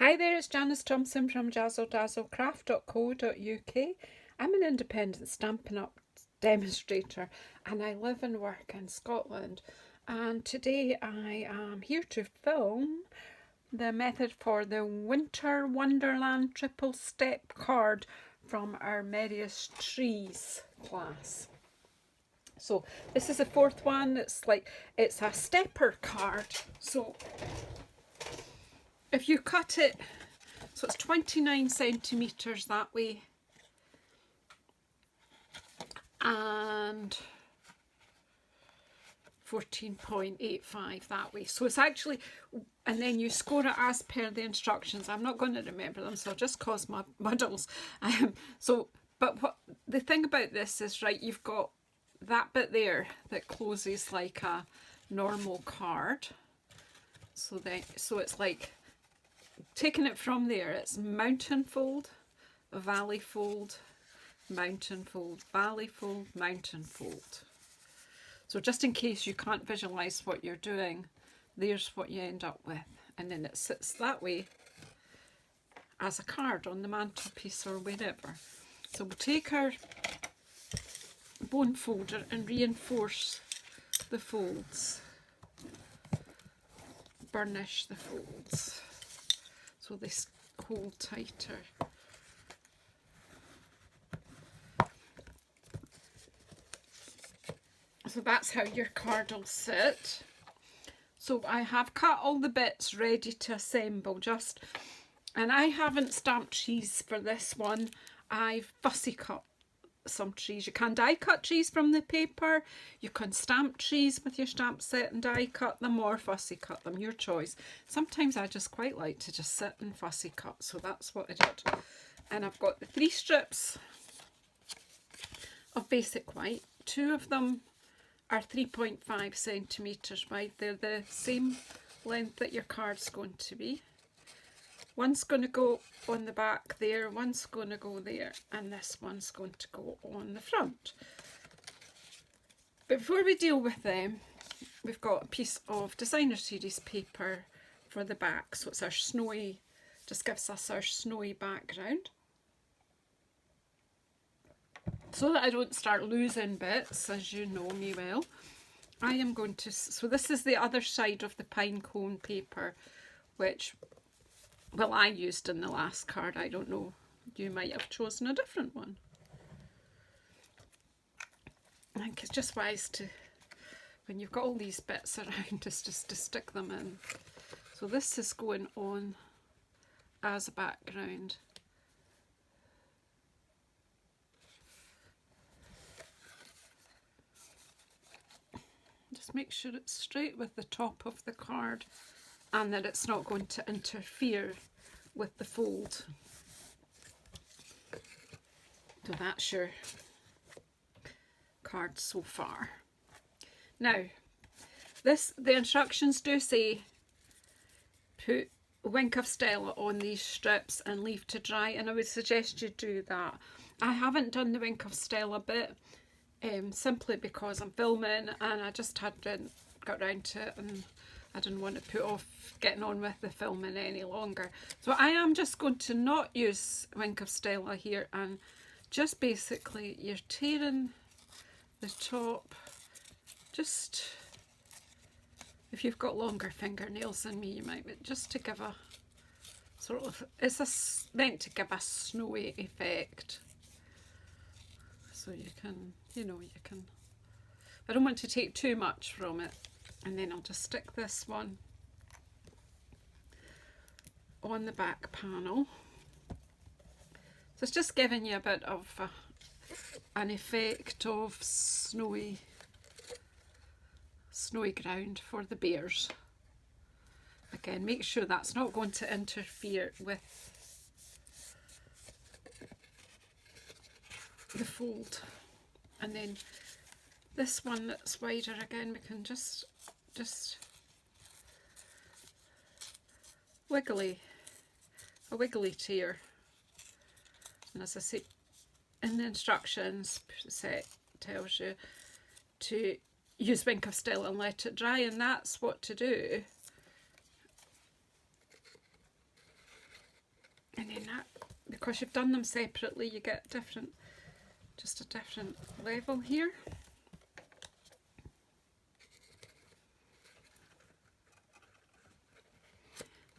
Hi there, it's Janice Thompson from JazzleDazzleCraft.co.uk. I'm an independent Stampin' Up demonstrator and I live and work in Scotland. And today I am here to film the method for the Winter Wonderland triple step card from our Merriest Trees class. So this is the fourth one. It's a stepper card. So if you cut it, so it's 29 centimetres that way and 14.85 that way. So it's actually, and then you score it as per the instructions. I'm not going to remember them, so I'll just cause my muddles. But what the thing about this is, right, you've got that bit there that closes like a normal card. So it's like, taking it from there, it's mountain fold, valley fold, mountain fold, valley fold, mountain fold. So just in case you can't visualise what you're doing, there's what you end up with. And then it sits that way as a card on the mantelpiece or wherever. So we'll take our bone folder and reinforce the folds, burnish the folds so they hold tighter. So that's how your card will sit. So I have cut all the bits ready to assemble and I haven't stamped trees for this one. I've fussy cut some trees. You can die cut trees from the paper, you can stamp trees with your stamp set and die cut them or fussy cut them, your choice. Sometimes I just quite like to just sit and fussy cut, so that's what I did. And I've got the 3 strips of basic white. 2 of them are 3.5 centimetres wide. They're the same length that your card's going to be. One's going to go on the back there, one's going to go there, and this one's going to go on the front. But before we deal with them, we've got a piece of Designer Series paper for the back. So it's our snowy, just gives us our snowy background. So that I don't start losing bits, as you know me well, I am going to, so this is the other side of the pine cone paper, which, well, I used in the last card. I don't know, you might have chosen a different one. I think it's just wise to, when you've got all these bits around, is just to stick them in. So this is going on as a background. Just make sure it's straight with the top of the card and that it's not going to interfere with the fold. So that's your card so far. Now, the instructions do say put Wink of Stella on these strips and leave to dry, and I would suggest you do that. I haven't done the Wink of Stella bit simply because I'm filming and I just hadn't got round to it and I didn't want to put off getting on with the filming any longer. So I am just going to not use Wink of Stella here, and just basically you're tearing the top, just, if you've got longer fingernails than me you might, but just to give a sort of, it's meant to give a snowy effect. So you can, you know, you can, I don't want to take too much from it. And then I'll just stick this one on the back panel. So it's just giving you a bit of an effect of snowy ground for the bears. Again, make sure that's not going to interfere with the fold. And then this one that's wider, again, we can just a wiggly tear. And as I say, in the instructions set tells you to use Wink of Stella and let it dry, and that's what to do. because you've done them separately, you get different, just a different level here.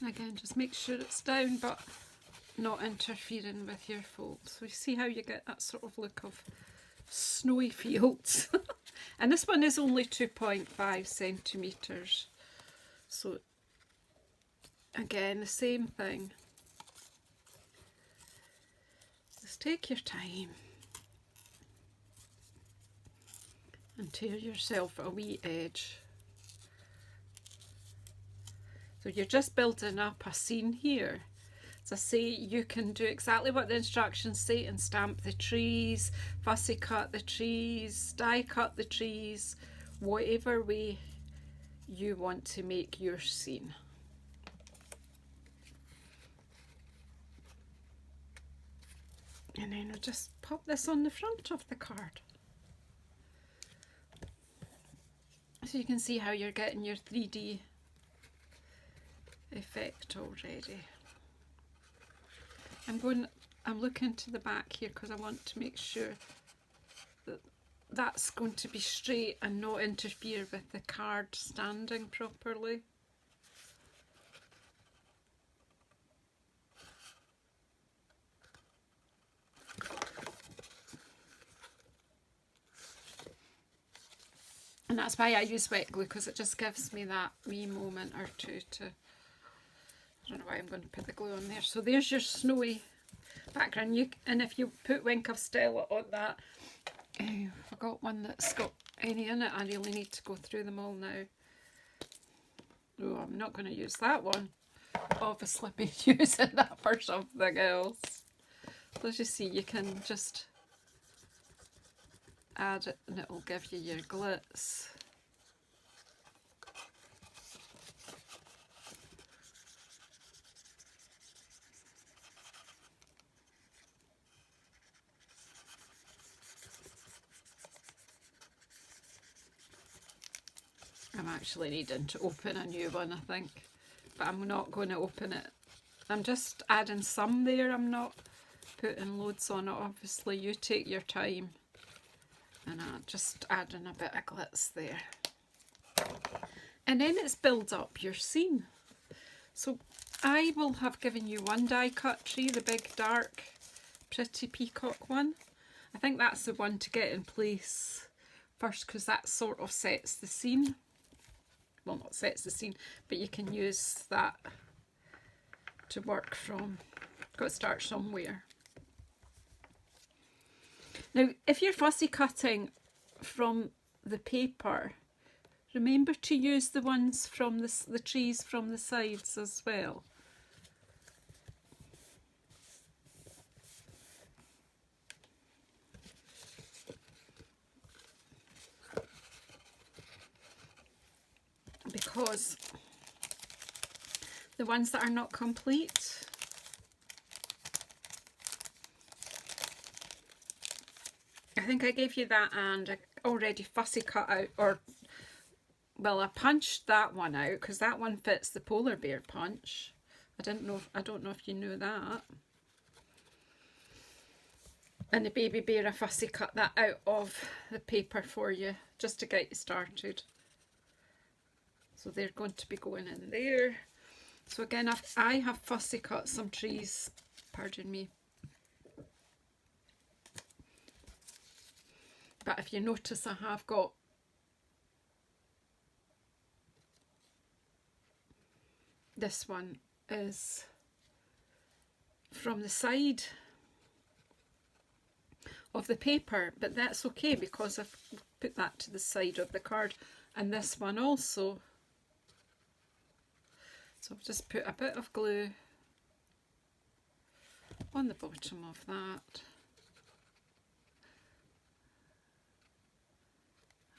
And again, just make sure it's down but not interfering with your folds. So you see how you get that sort of look of snowy fields. And this one is only 2.5 centimetres. So again, the same thing. Just take your time and tear yourself a wee edge. So you're just building up a scene here. As I say, you can do exactly what the instructions say and stamp the trees, fussy cut the trees, die cut the trees, whatever way you want to make your scene. And then I'll just pop this on the front of the card. So you can see how you're getting your 3D effect already. I'm looking to the back here because I want to make sure that that's going to be straight and not interfere with the card standing properly. And that's why I use wet glue, because it just gives me that wee moment or two to, I don't know why I'm going to put the glue on there. So there's your snowy background. And if you put Wink of Stella on that, I forgot one that's got any in it. I really need to go through them all now. Oh, I'm not going to use that one. Obviously be using that for something else. So as you see, you can just add it and it will give you your glitz. I'm actually needing to open a new one, I think, but I'm not going to open it. I'm just adding some there, I'm not putting loads on it. Obviously you take your time, and I'm just adding a bit of glitz there. And then it's build up your scene. So I will have given you one die cut tree, the big dark pretty peacock one. I think that's the one to get in place first, because that sort of sets the scene. Well, not sets the scene, but you can use that to work from. Got to start somewhere. Now, if you're fussy cutting from the paper, remember to use the ones from the trees from the sides as well. Because the ones that are not complete, I think I gave you that and I already fussy cut out, or well, I punched that one out because that one fits the polar bear punch. I don't know if you knew that. And the baby bear, I fussy cut that out of the paper for you just to get you started. So they're going to be going in there. So again, I have fussy cut some trees, pardon me. But if you notice, I have got this one is from the side of the paper, but that's okay because I've put that to the side of the card, and this one also. So I've just put a bit of glue on the bottom of that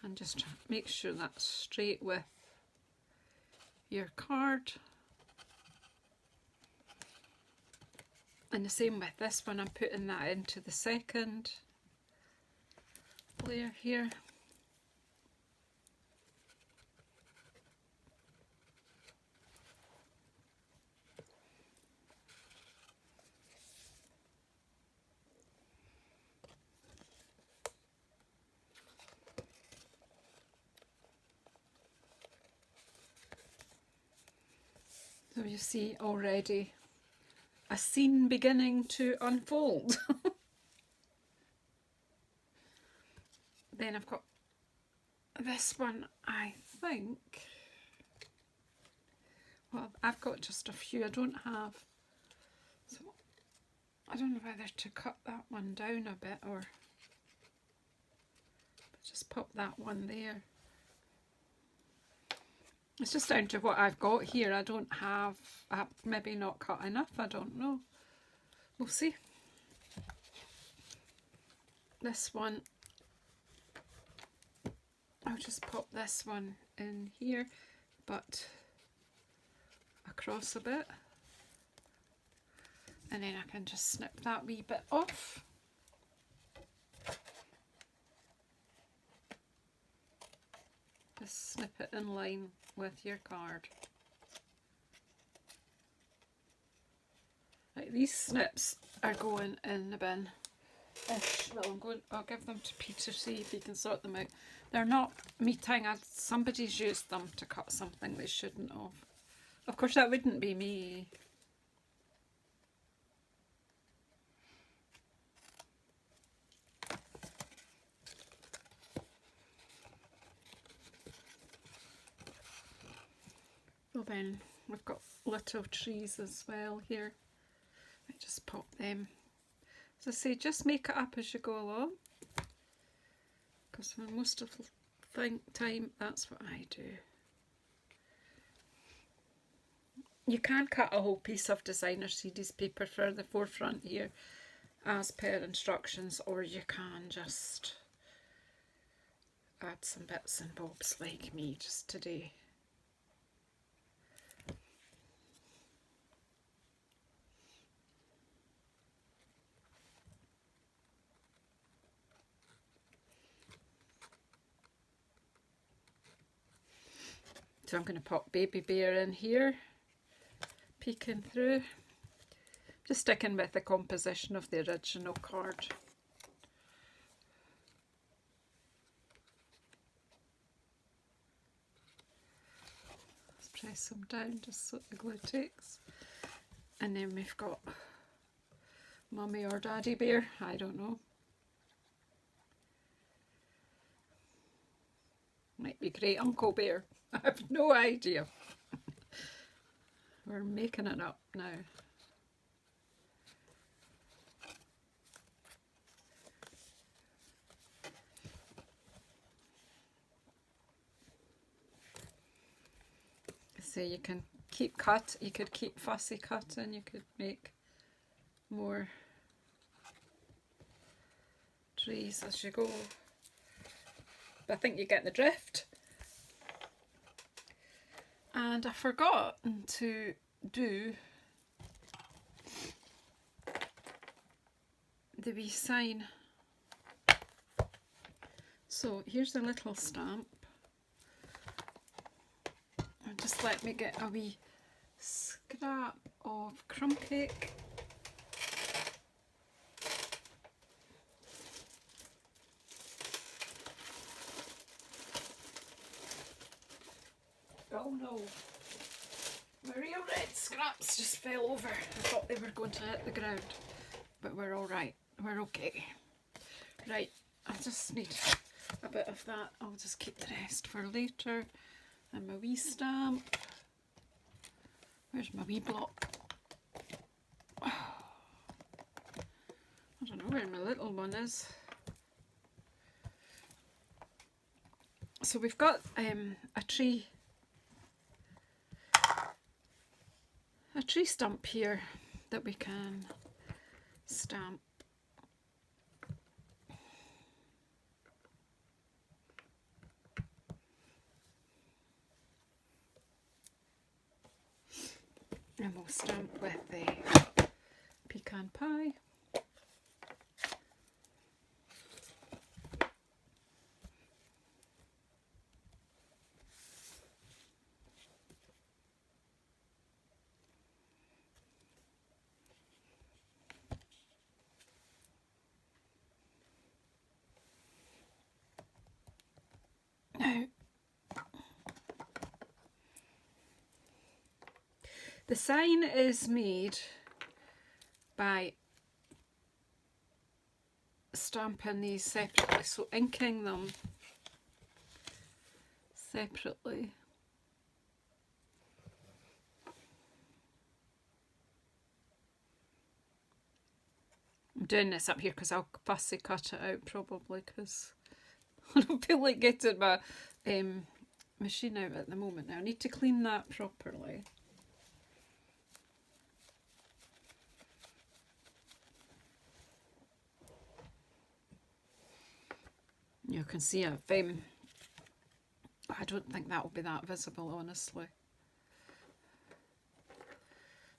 and just make sure that's straight with your card. And the same with this one, I'm putting that into the second layer here. So you see already a scene beginning to unfold. Then I've got this one, I think. Well, I've got just a few. I don't have, so I don't know whether to cut that one down a bit or just pop that one there. It's just down to what I've got here. I don't have, maybe not cut enough, I don't know. We'll see. This one, I'll just pop this one in here, but across a bit. And then I can just snip that wee bit off. Just snip it in line with your card. Right, these snips are going in the bin. Well, I'll give them to Peter, see if he can sort them out. They're not meeting. Somebody's used them to cut something they shouldn't have. Of course, that wouldn't be me. Well then, we've got little trees as well here. I just pop them. As I say, just make it up as you go along, because for most of the time that's what I do. You can cut a whole piece of designer series paper for the forefront here as per instructions, or you can just add some bits and bobs like me just today. So I'm going to pop Baby Bear in here, peeking through, just sticking with the composition of the original card. Let's press them down just so the glue takes. And then we've got Mummy or Daddy Bear, I don't know. Might be Great Uncle Bear. I have no idea. We're making it up now. So you can keep cut, you could keep fussy cut, and you could make more trees as you go. But I think you get the drift. And I forgot to do the wee sign. So here's a little stamp. And just let me get a wee scrap of crumb cake. Oh no, my real red scraps just fell over. I thought they were going to hit the ground, but we're all right, we're okay. Right, I just need a bit of that. I'll just keep the rest for later. And my wee stamp. Where's my wee block? I don't know where my little one is. So we've got a tree stump here that we can stamp. And we'll stamp with the pecan pie. The sign is made by stamping these separately, so inking them separately. I'm doing this up here because I'll fussy cut it out probably, because I don't feel like getting my machine out at the moment now. I need to clean that properly. You can see I've, I don't think that will be that visible, honestly.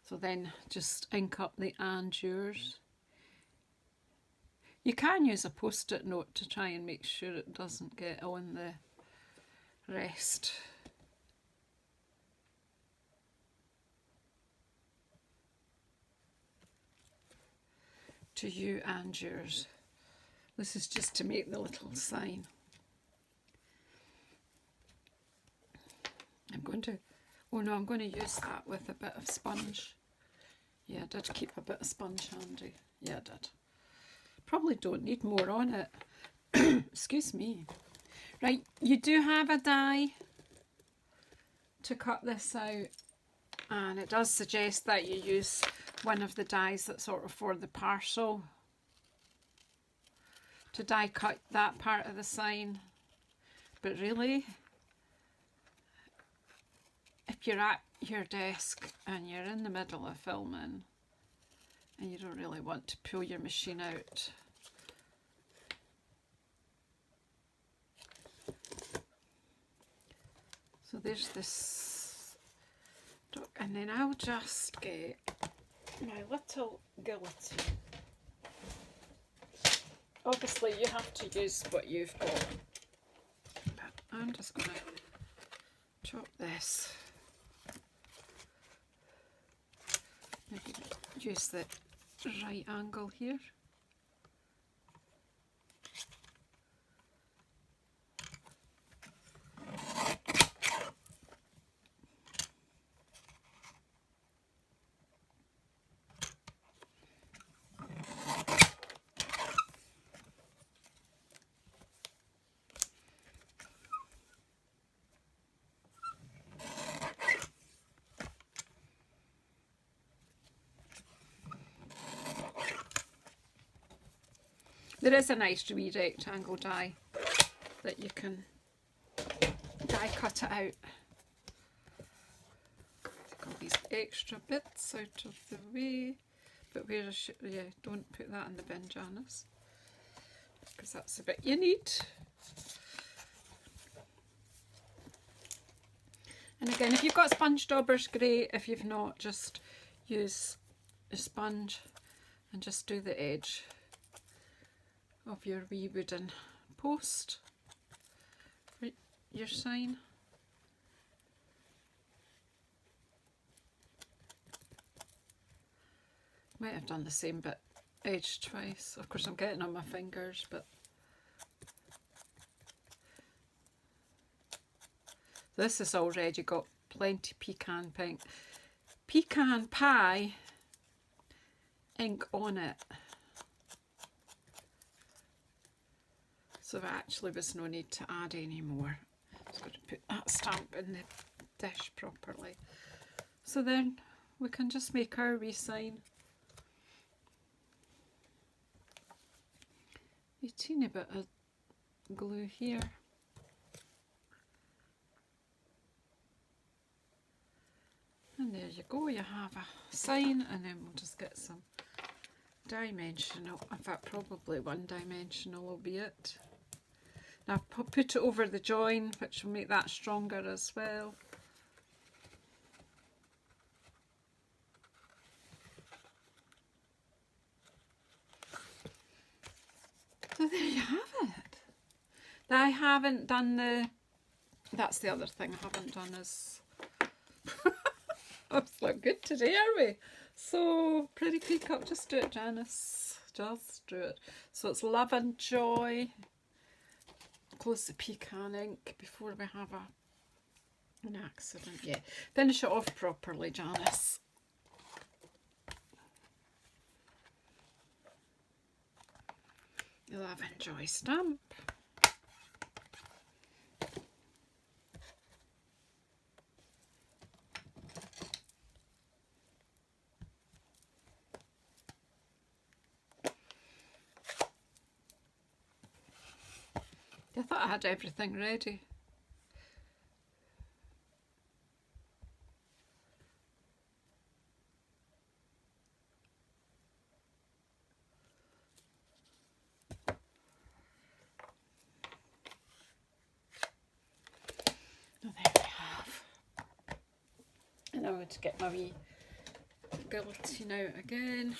So then just ink up the "and yours." You can use a post-it note to try and make sure it doesn't get on the rest. To you and yours. This is just to make the little sign. I'm going to, oh no, I'm going to use that with a bit of sponge. Yeah, I did keep a bit of sponge handy. Yeah, I did. Probably don't need more on it. Excuse me. Right, you do have a die to cut this out, and it does suggest that you use one of the dies that's sort of for the parcel to die cut that part of the sign. But really, if you're at your desk and you're in the middle of filming and you don't really want to pull your machine out, so there's this, and then I'll just get my little guillotine. Obviously you have to use what you've got, but I'm just going to chop this. Maybe use the right angle here. There is a nice wee rectangle die that you can die cut it out. Take all these extra bits out of the way, but where is it? Yeah, don't put that in the bin, Janice, because that's the bit you need. And again, if you've got sponge daubers, great. If you've not, just use a sponge and just do the edge of your wee wooden post for your sign. Might have done the same bit edge twice. Of course I'm getting on my fingers, but this has already got plenty pecan pie ink on it. So there actually was no need to add any more. Just got to put that stamp in the dish properly. So then we can just make our wee sign. A teeny bit of glue here. And there you go, you have a sign, and then we'll just get some dimensional, in fact probably one dimensional will be it. Now put it over the join, which will make that stronger as well. So there you have it. I haven't done the, that's the other thing I haven't done is, it's look good today, are we? So pretty peacock, just do it, Janice, just do it. So it's love and joy. Close the pecan ink before we have An accident, yeah. Finish it off properly, Janice. Love and Joy stamp. I thought I had everything ready. Oh, there we have. And I'm going to get my wee guillotine out again.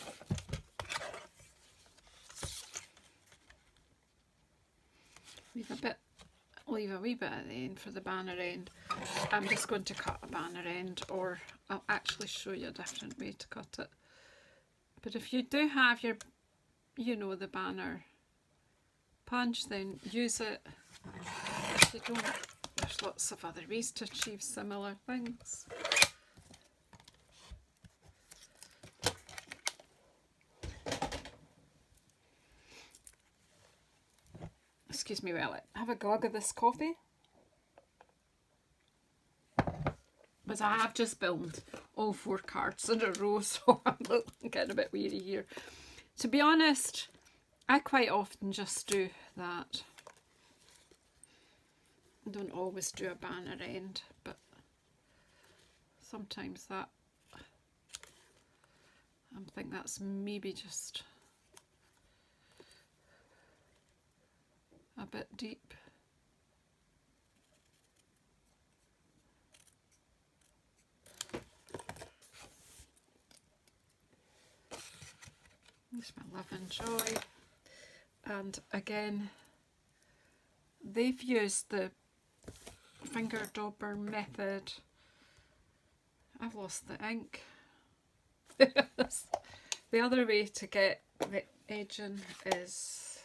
Leave a wee bit at the end for the banner end. I'm just going to cut a banner end, or I'll actually show you a different way to cut it. But if you do have your, you know, the banner punch, then use it. If you don't, there's lots of other ways to achieve similar things. Excuse me while I have a glug of this coffee. Because I have just built all 4 cards in a row, so I'm getting a bit weary here. To be honest, I quite often just do that. I don't always do a banner end, but sometimes that, I think that's maybe just a bit deep. There's my Love and Joy. And again, they've used the finger dauber method. I've lost the ink. The other way to get the edging is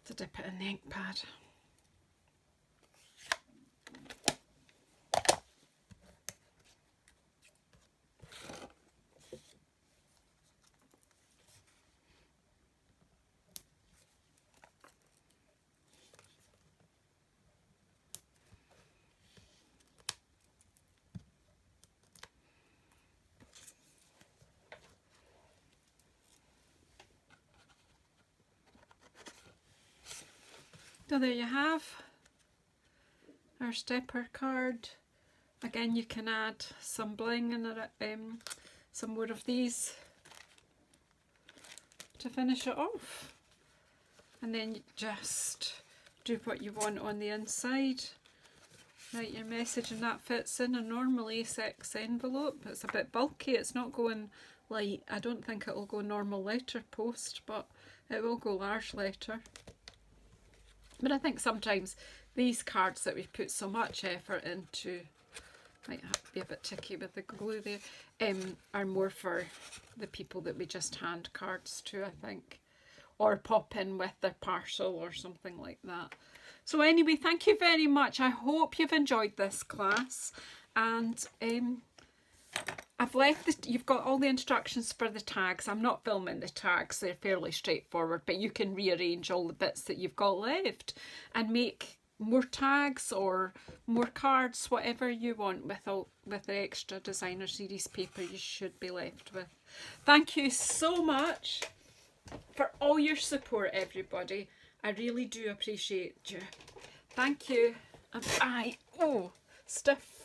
to dip it in the ink pad. So there you have our stepper card. Again, you can add some bling and some more of these to finish it off. And then you just do what you want on the inside. Write your message, and that fits in a normal A6 envelope. It's a bit bulky, it's not going like, I don't think it will go normal letter post, but it will go large letter. But I think sometimes these cards that we've put so much effort into, might have to be a bit tricky with the glue there, are more for the people that we just hand cards to, I think. Or pop in with their parcel or something like that. So anyway, thank you very much. I hope you've enjoyed this class. And I've left you've got all the instructions for the tags. I'm not filming the tags, they're fairly straightforward, but you can rearrange all the bits that you've got left and make more tags or more cards, whatever you want with the extra designer series paper you should be left with. Thank you so much for all your support, everybody. I really do appreciate you. Thank you. And bye. Oh, stiff.